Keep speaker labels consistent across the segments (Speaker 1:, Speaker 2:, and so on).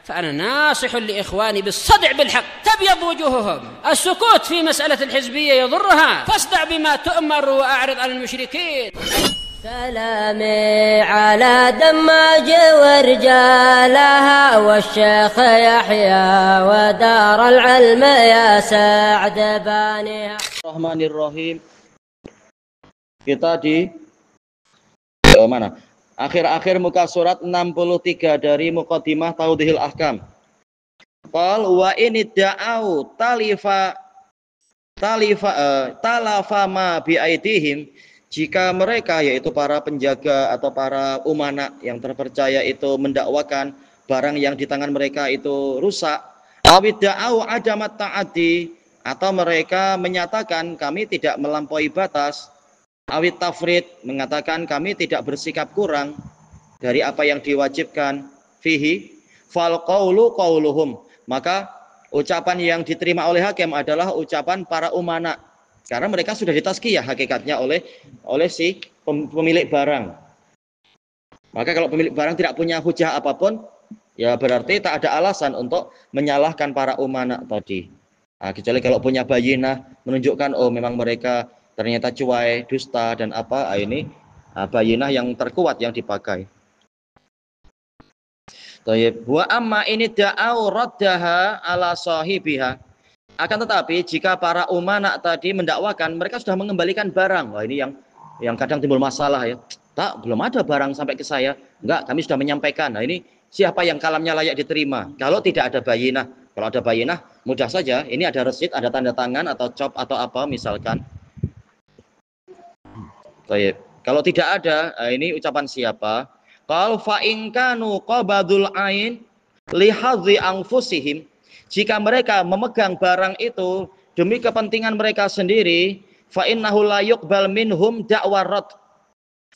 Speaker 1: فأنا ناصح لإخواني بالصدع بالحق تبيض وجوههم. السكوت في مسألة الحزبية يضرها، فاصدع بما تؤمر وأعرض عن المشركين.
Speaker 2: سلامي على دماج ورجالها والشيخ يحيى ودار العلم يا سعد بانيها.
Speaker 3: Bismillahirrahmanirrahim. Kita di mana? Akhir-akhir muka surat 63 dari Muqaddimah Tawdihil Ahkam. Qal wa in da'au talafa ma bi aidihim, jika mereka yaitu para penjaga atau para umana yang terpercaya itu mendakwakan barang yang di tangan mereka itu rusak, awid da'au adamat ta'addi, atau mereka menyatakan kami tidak melampaui batas, awit tafrid, mengatakan kami tidak bersikap kurang dari apa yang diwajibkan, fihi fal qawlu qawluhum, maka ucapan yang diterima oleh hakim adalah ucapan para umana, karena mereka sudah ditazkiyah hakikatnya oleh si pemilik barang. Maka kalau pemilik barang tidak punya hujah apapun, ya berarti tak ada alasan untuk menyalahkan para umana tadi. Nah, kecuali kalau punya bayinah menunjukkan oh memang mereka ternyata cuai, dusta dan apa, ini bayinah yang terkuat yang dipakai. Thayyib. Wa amma ini da'au raddaha ala sahibiha. Akan tetapi jika para umana tadi mendakwakan mereka sudah mengembalikan barang. Wah, ini yang kadang timbul masalah ya. Tak, belum ada barang sampai ke saya. Enggak, kami sudah menyampaikan. Nah, ini siapa yang kalamnya layak diterima? Kalau tidak ada bayinah. Kalau ada bayinah mudah saja. Ini ada resit, ada tanda tangan atau cop atau apa misalkan. Baik. Kalau tidak ada, ini ucapan siapa? Kalau fa in kanu qabadul ain li hadzi anfusihim, jika mereka memegang barang itu demi kepentingan mereka sendiri, fa innahu la yuqbal minhum da'warat,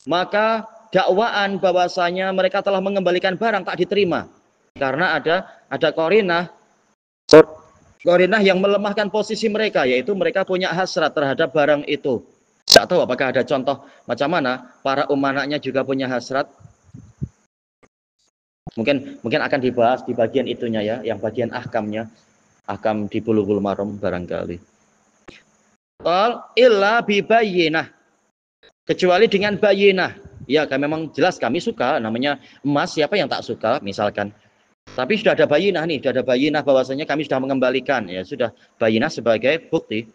Speaker 3: maka dakwaan bahwasanya mereka telah mengembalikan barang tak diterima karena ada qarinah yang melemahkan posisi mereka, yaitu mereka punya hasrat terhadap barang itu. Tidak tahu apakah ada contoh macam mana para umananya juga punya hasrat. Mungkin akan dibahas di bagian itunya ya, yang bagian ahkamnya, ahkam di Bulughul Maram barangkali. Qal illa bi bayyinah, kecuali dengan bayinah. Ya, kan memang jelas kami suka, namanya emas, siapa yang tak suka misalkan. Tapi sudah ada bayinah nih, sudah ada bayinah bahwasanya kami sudah mengembalikan, ya sudah bayinah sebagai bukti.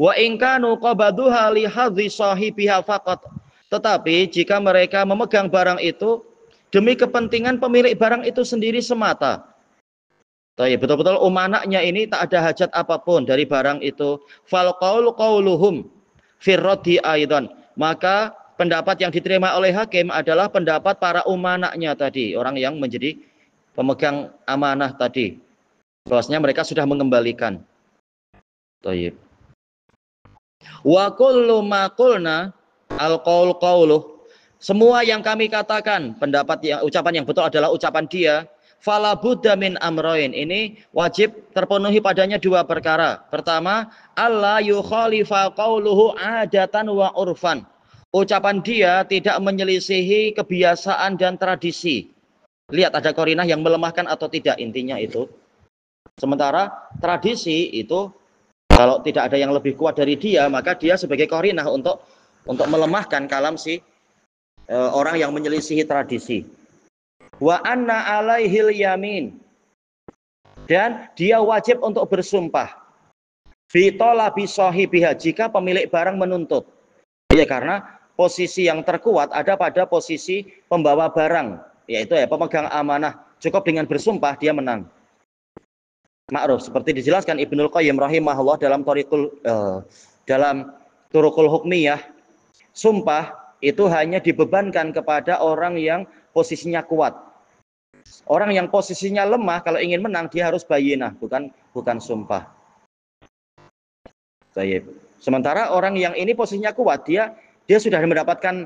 Speaker 3: Wa in kanu qabaduha li hadzi sahibiha faqat, tetapi jika mereka memegang barang itu demi kepentingan pemilik barang itu sendiri semata. Betul-betul umanaknya ini tak ada hajat apapun dari barang itu. Fal qaulu qauluhum firradi aidan, maka pendapat yang diterima oleh hakim adalah pendapat para umanaknya tadi, orang yang menjadi pemegang amanah tadi, bahwasanya mereka sudah mengembalikan. Thayyib. Wa kullu ma qulna al-qaul qauluh, semua yang kami katakan pendapat yang ucapan yang betul adalah ucapan dia. Fala budda min amroin, ini wajib terpenuhi padanya dua perkara. Pertama, alla yukhalifa qauluhu adatan wa urfan, ucapan dia tidak menyelisihi kebiasaan dan tradisi. Lihat ada qarinah yang melemahkan atau tidak, intinya itu. Sementara tradisi itu kalau tidak ada yang lebih kuat dari dia, maka dia sebagai qarinah untuk melemahkan kalam si orang yang menyelisihi tradisi. Wa anna alaihil yamin, dan dia wajib untuk bersumpah fi talabi sahibiha, jika pemilik barang menuntut. Ya, karena posisi yang terkuat ada pada posisi pembawa barang, yaitu ya pemegang amanah. Cukup dengan bersumpah dia menang. Ma'ruf, seperti dijelaskan Ibnul Qayyim rahimahullah dalam dalam Turuqul Hukmiyah, sumpah itu hanya dibebankan kepada orang yang posisinya kuat. Orang yang posisinya lemah kalau ingin menang dia harus bayinah, bukan sumpah. Baik. Sementara orang yang ini posisinya kuat, dia sudah mendapatkan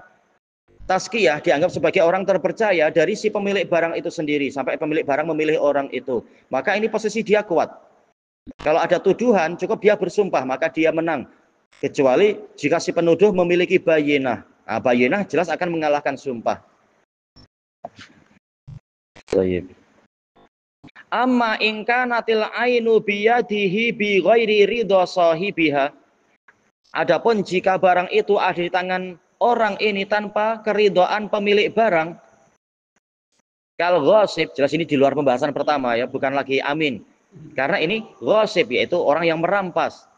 Speaker 3: tazkiyah, dianggap sebagai orang terpercaya dari si pemilik barang itu sendiri, sampai pemilik barang memilih orang itu. Maka ini posisi dia kuat. Kalau ada tuduhan, cukup dia bersumpah, maka dia menang. Kecuali jika si penuduh memiliki bayinah. Nah, bayinah jelas akan mengalahkan sumpah. Amma in kanatil ainu biyadihi bi ghairi ridha sahibiha. Adapun jika barang itu ada di tangan orang ini tanpa keridhaan pemilik barang, kal ghasib, jelas ini di luar pembahasan pertama ya, bukan lagi amin. Karena ini ghasib, yaitu orang yang merampas.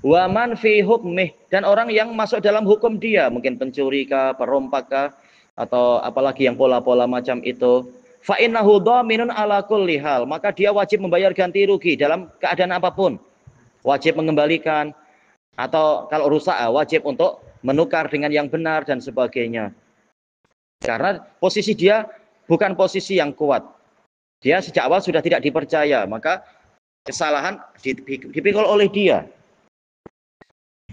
Speaker 3: Wa man fi hukmih, dan orang yang masuk dalam hukum dia, mungkin pencuri kah, perompak kah, atau apalagi yang pola-pola macam itu. Fa innahu dhaminun ala kulli hal, maka dia wajib membayar ganti rugi dalam keadaan apapun. Wajib mengembalikan, atau kalau rusak wajib untuk menukar dengan yang benar dan sebagainya. Karena posisi dia bukan posisi yang kuat. Dia sejak awal sudah tidak dipercaya, maka kesalahan dipikul oleh dia.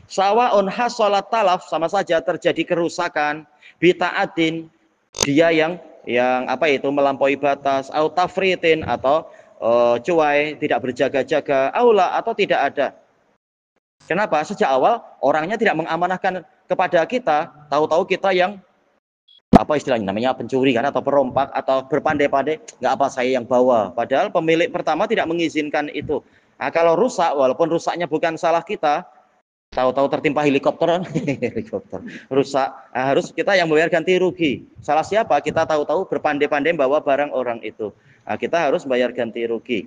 Speaker 3: Sawa'un hasalat talaf, sama saja terjadi kerusakan, bita'atin, dia yang apa itu melampaui batas, au tafritin, atau cuai, tidak berjaga-jaga, aula, atau tidak ada. Kenapa? Sejak awal orangnya tidak mengamanahkan kepada kita, tahu-tahu kita yang apa istilahnya, namanya pencuri kan, atau perompak, atau berpandai-pandai, nggak apa saya yang bawa. Padahal pemilik pertama tidak mengizinkan itu. Nah, kalau rusak, walaupun rusaknya bukan salah kita, tahu-tahu tertimpa helikopter, helikopter rusak, nah, harus kita yang membayar ganti rugi. Salah siapa? Kita tahu-tahu berpandai-pandai bawa barang orang itu. Nah, kita harus bayar ganti rugi.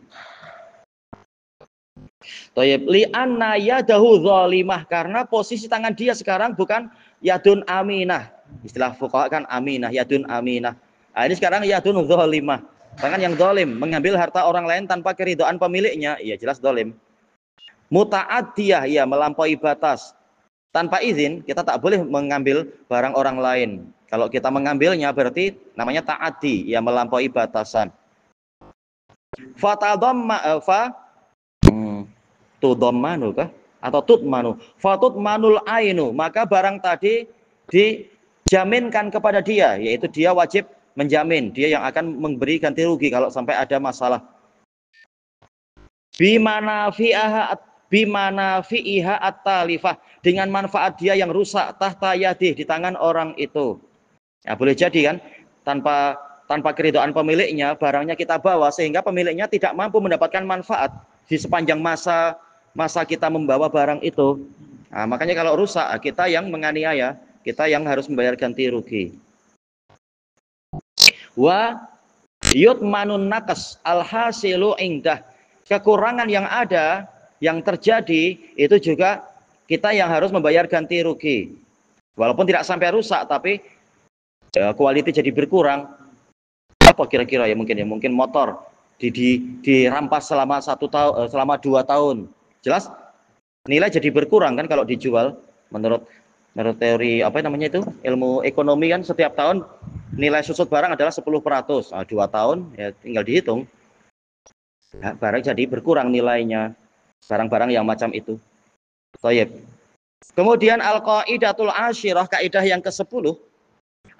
Speaker 3: Thayyib, li anna yadahu zalimah, karena posisi tangan dia sekarang bukan yadun aminah. Istilah fuqaha kan aminah, yadun aminah. Nah, ini sekarang yadun zalimah, tangan yang zalim, mengambil harta orang lain tanpa keridhaan pemiliknya, iya jelas zalim. Muta'addiyah, ya melampaui batas. Tanpa izin kita tak boleh mengambil barang orang lain. Kalau kita mengambilnya berarti namanya ta'addi, ya melampaui batasan. Tudhammanu kah? Atau tutmanu. Fatutmanul ainu, maka barang tadi dijaminkan kepada dia, yaitu dia wajib menjamin, dia yang akan memberi ganti rugi kalau sampai ada masalah. Bimanafi'iha at-talifah, dengan manfaat dia yang rusak, tahta yadih, di tangan orang itu. Ya, boleh jadi kan, tanpa keridhaan pemiliknya, barangnya kita bawa sehingga pemiliknya tidak mampu mendapatkan manfaat di sepanjang masa kita membawa barang itu. Nah, makanya kalau rusak, kita yang menganiaya, kita yang harus membayar ganti rugi. Wa yutmanun naqas al-hasilu indah, kekurangan yang ada, yang terjadi, itu juga kita yang harus membayar ganti rugi. Walaupun tidak sampai rusak, tapi kualitas jadi berkurang. Apa kira-kira ya, mungkin motor dirampas selama 1 tahun, selama 2 tahun. Jelas nilai jadi berkurang kan kalau dijual. Menurut teori apa namanya itu, ilmu ekonomi kan, setiap tahun nilai susut barang adalah 10%. 2 tahun ya tinggal dihitung. Nah, barang jadi berkurang nilainya. Barang-barang yang macam itu. Thayyib. Kemudian al-qaidatul asyirah, kaidah yang ke-10,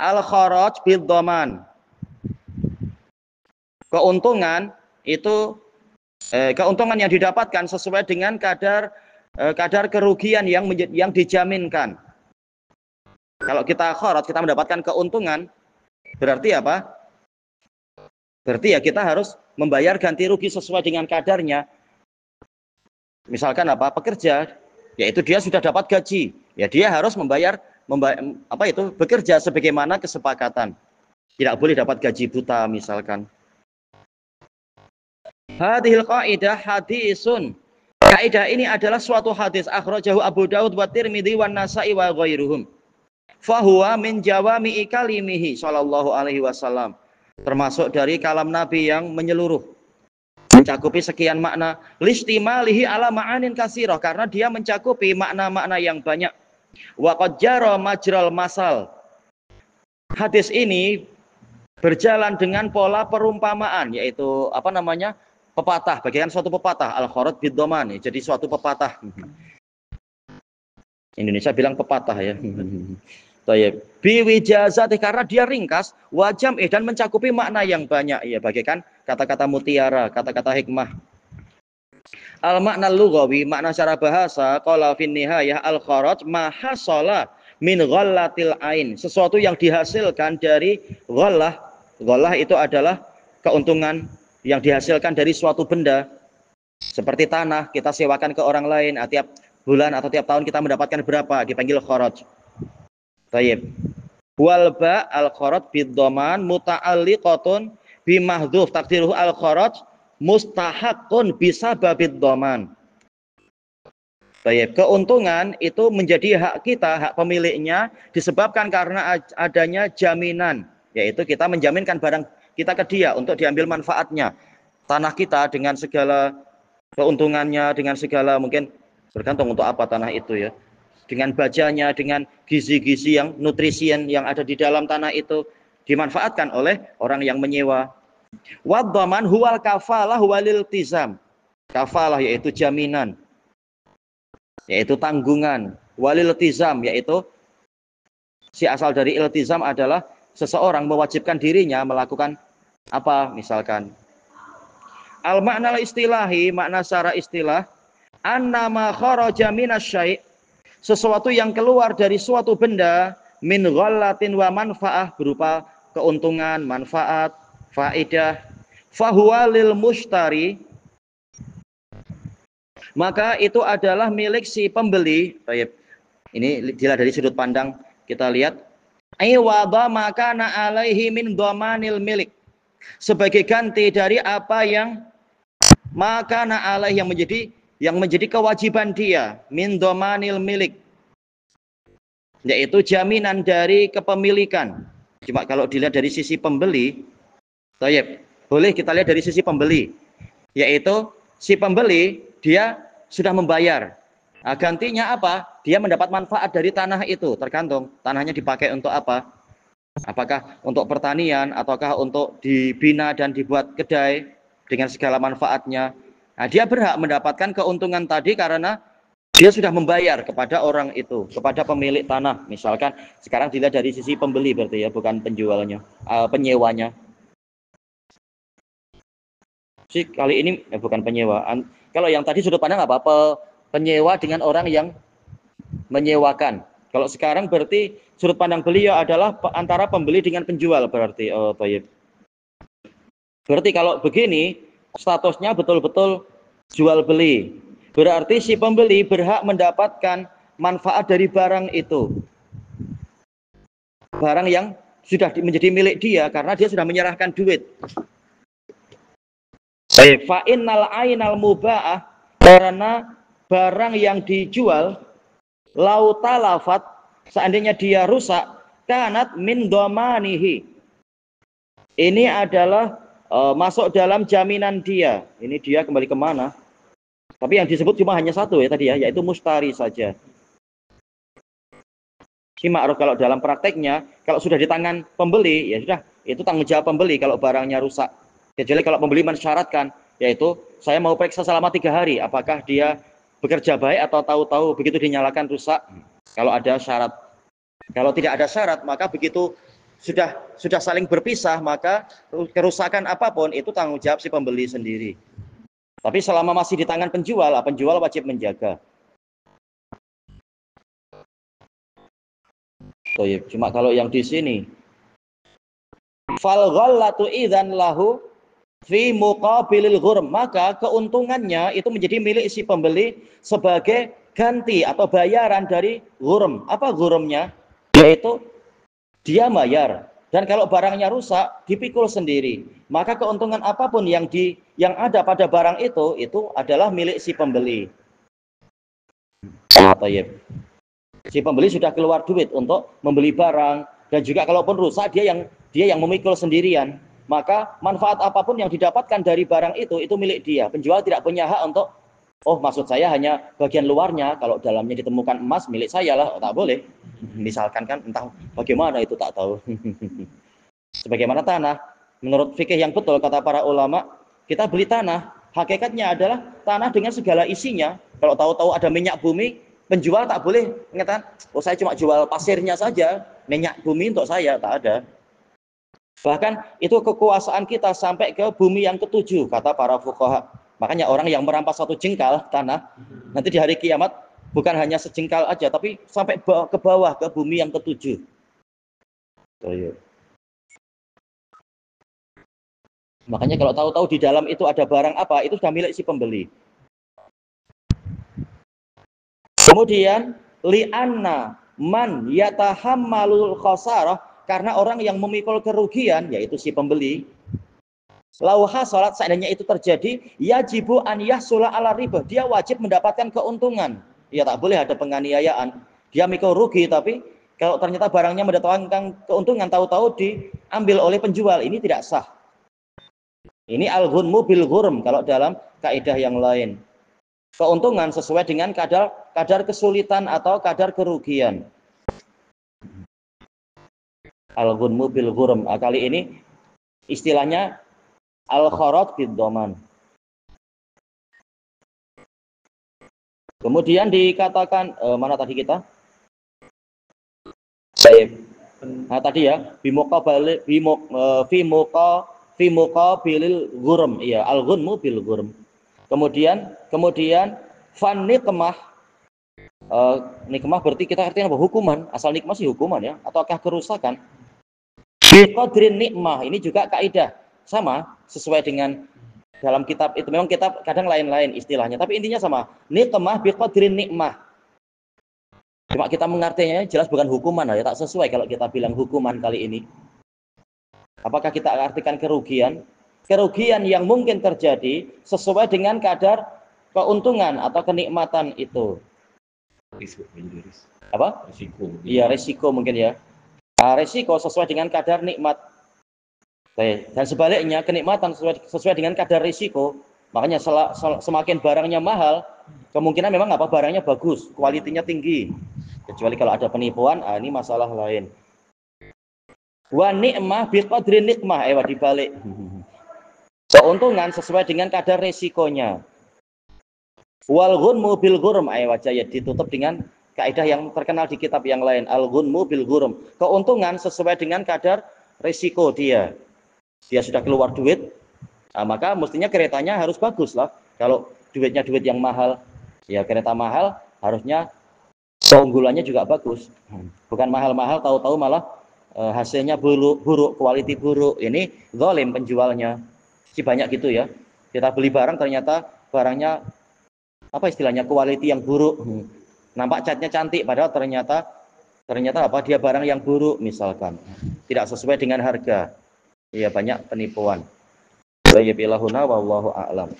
Speaker 3: al-kharaj bil dhaman. Keuntungan itu keuntungan yang didapatkan sesuai dengan kadar kerugian yang dijaminkan. Kalau kita kharaj, kita mendapatkan keuntungan, berarti apa? Berarti ya kita harus membayar ganti rugi sesuai dengan kadarnya. Misalkan apa? Pekerja, yaitu dia sudah dapat gaji, ya dia harus membayar bekerja sebagaimana kesepakatan. Tidak boleh dapat gaji buta misalkan. Hadhil qaidah hadisun. Kaidah ini adalah suatu hadis, akhrajahu Abu Daud wa Tirmidzi wa Nasa'i wa ghairuhum. Fa huwa min jawami'i kalimihi sallallahu alaihi wasallam. Termasuk dari kalam Nabi yang menyeluruh, mencakupi sekian makna, listimalihi ala ma'anin katsirah, karena dia mencakupi makna-makna yang banyak. Wa qad jara majral masal. Hadis ini berjalan dengan pola perumpamaan, yaitu apa namanya? Pepatah, bagian suatu pepatah, al-kharaj bid dhaman, jadi suatu pepatah. Indonesia bilang pepatah ya. Thayyib. Bi wijazati, karena dia ringkas, wajam dan mencakupi makna yang banyak, ya bagaikan kata-kata mutiara, kata-kata hikmah. Al makna lughawi, makna secara bahasa, qala fin nihayah al-kharaj ma hasala min ghallatil ain, sesuatu yang dihasilkan dari ghallah. Ghallah itu adalah keuntungan yang dihasilkan dari suatu benda, seperti tanah, kita sewakan ke orang lain, tiap bulan atau tiap tahun kita mendapatkan berapa, dipanggil kharaj. Baik. Wal ba al kharaj bid dhaman muta'alliqatun bi mahdhuf taqdiruhu al kharaj mustahaqqun bisababid dhaman. Baik, keuntungan itu menjadi hak kita, hak pemiliknya disebabkan karena adanya jaminan, yaitu kita menjaminkan barang kita ke dia untuk diambil manfaatnya. Tanah kita dengan segala keuntungannya, dengan segala mungkin bergantung untuk apa tanah itu ya. Dengan bajanya, dengan gizi-gizi yang nutrisian yang ada di dalam tanah itu dimanfaatkan oleh orang yang menyewa. Wadhaman huwal kafalah walil tizam. Kafalah yaitu jaminan, yaitu tanggungan. Walil tizam yaitu si asal dari iltizam adalah seseorang mewajibkan dirinya melakukan apa, misalkan al makna istilahi, makna secara istilah, annama kharaja minasyai', sesuatu yang keluar dari suatu benda, min ghallatin wa manfaah, berupa keuntungan, manfaat, faedah, fahuwa lil mushtari, maka itu adalah milik si pembeli. Baik. Ini dilihat dari sudut pandang kita lihat, aiwadha makana alaihi min dhamanil milik, sebagai ganti dari apa yang makana alaihi yang menjadi kewajiban dia, min dhamanil milik, yaitu jaminan dari kepemilikan. Cuma kalau dilihat dari sisi pembeli, baik, boleh kita lihat dari sisi pembeli, yaitu si pembeli dia sudah membayar. Nah, gantinya apa? Dia mendapat manfaat dari tanah itu, tergantung tanahnya dipakai untuk apa. Apakah untuk pertanian, ataukah untuk dibina dan dibuat kedai dengan segala manfaatnya. Nah, dia berhak mendapatkan keuntungan tadi karena dia sudah membayar kepada orang itu, kepada pemilik tanah. Misalkan sekarang dilihat dari sisi pembeli berarti ya, bukan penjualnya, penyewanya. Kali ini bukan penyewaan. Kalau yang tadi sudut pandang apa? Penyewa dengan orang yang menyewakan. Kalau sekarang berarti sudut pandang beliau adalah antara pembeli dengan penjual berarti. Oh, baik. Berarti kalau begini statusnya betul-betul jual beli. Berarti si pembeli berhak mendapatkan manfaat dari barang itu. Barang yang sudah menjadi milik dia karena dia sudah menyerahkan duit. Fa innal ainal muba'ah, karena barang yang dijual lau talafat, seandainya dia rusak, kanat min dhamanihi, ini adalah masuk dalam jaminan dia. Ini dia kembali kemana? Tapi yang disebut cuma hanya satu ya tadi ya, yaitu mustari saja. Ma'ruf kalau dalam prakteknya, kalau sudah di tangan pembeli, ya sudah, itu tanggung jawab pembeli kalau barangnya rusak. Kecuali kalau pembeli mensyaratkan, yaitu saya mau periksa selama 3 hari, apakah dia bekerja baik atau tahu-tahu begitu dinyalakan rusak. Kalau ada syarat, kalau tidak ada syarat, maka begitu sudah saling berpisah, maka kerusakan apapun itu tanggung jawab si pembeli sendiri. Tapi selama masih di tangan penjual, penjual wajib menjaga. Cuma kalau yang di sini, fal ghallatu idzan lahu fi muqabilil ghurm, maka keuntungannya itu menjadi milik si pembeli sebagai ganti atau bayaran dari ghurm. Apa ghurmnya? Yaitu dia bayar, dan kalau barangnya rusak dipikul sendiri. Maka keuntungan apapun yang ada pada barang itu adalah milik si pembeli. Si pembeli sudah keluar duit untuk membeli barang, dan juga kalaupun rusak dia yang memikul sendirian. Maka manfaat apapun yang didapatkan dari barang itu milik dia. Penjual tidak punya hak untuk, oh maksud saya hanya bagian luarnya, kalau dalamnya ditemukan emas milik saya lah. Oh, tak boleh. Misalkan kan, entah bagaimana itu tak tahu. Sebagaimana tanah, menurut fikih yang betul kata para ulama, kita beli tanah, hakikatnya adalah tanah dengan segala isinya. Kalau tahu-tahu ada minyak bumi, penjual tak boleh mengatakan, oh saya cuma jual pasirnya saja, minyak bumi untuk saya, tak ada. Bahkan itu kekuasaan kita sampai ke bumi yang ke-7, kata para fuqaha. Makanya orang yang merampas satu jengkal tanah, nanti di hari kiamat bukan hanya sejengkal aja, tapi sampai ke bawah, ke bumi yang ke-7. Makanya kalau tahu-tahu di dalam itu ada barang apa, itu sudah milik si pembeli. Kemudian li'anna man yatahammalul khasarah, karena orang yang memikul kerugian yaitu si pembeli, lauha salat, seandainya itu terjadi, yajibu an yahsula ala riba, dia wajib mendapatkan keuntungan. Ya tak boleh ada penganiayaan. Dia mikul rugi, tapi kalau ternyata barangnya mendatangkan keuntungan, tahu-tahu diambil oleh penjual, ini tidak sah. Ini al-ghunmu bil ghurm kalau dalam kaidah yang lain. Keuntungan sesuai dengan kadar kesulitan atau kadar kerugian. Al-ghunmu bil ghurm. Kali ini istilahnya al-kharat bid dhaman. Kemudian dikatakan mana tadi kita? Nah tadi ya, fi muqabilil ghurm, iya, al-ghunmu bil ghurm. Kemudian fan nikmah, nikmah berarti kita artinya apa? Hukuman. Asal nikmah sih hukuman ya, ataukah kerusakan? Bi qadrin nikmah, ini juga kaidah sama, sesuai dengan dalam kitab itu. Memang kitab kadang lain-lain istilahnya, tapi intinya sama. Nikmah bi qadrin nikmah. Cuma kita mengartinya jelas bukan hukuman ya, tak sesuai kalau kita bilang hukuman kali ini. Apakah kita artikan kerugian? Kerugian yang mungkin terjadi sesuai dengan kadar keuntungan atau kenikmatan itu. Apa? Risiko. Iya, risiko mungkin ya. Risiko sesuai dengan kadar nikmat. Dan sebaliknya, kenikmatan sesuai dengan kadar risiko. Makanya semakin barangnya mahal, kemungkinan memang apa, barangnya bagus, kualitinya tinggi. Kecuali kalau ada penipuan, ini masalah lain. Wa nikmah bi qadri nikmah, dibalik. Keuntungan sesuai dengan kadar resikonya. Wal ghunmu bil ghurm, ya ditutup dengan kaidah yang terkenal di kitab yang lain. Al ghunmu bil ghurm. Keuntungan sesuai dengan kadar resiko dia. Dia sudah keluar duit, maka mestinya keretanya harus bagus lah. Kalau duitnya duit yang mahal, ya kereta mahal harusnya keunggulannya juga bagus. Bukan mahal-mahal tahu-tahu malah hasilnya buruk, quality buruk. Ini zalim penjualnya. Banyak gitu ya, kita beli barang ternyata barangnya apa istilahnya, quality yang buruk. Nampak catnya cantik padahal ternyata apa, dia barang yang buruk misalkan, tidak sesuai dengan harga. Ya banyak penipuan. Wallahu a'lam.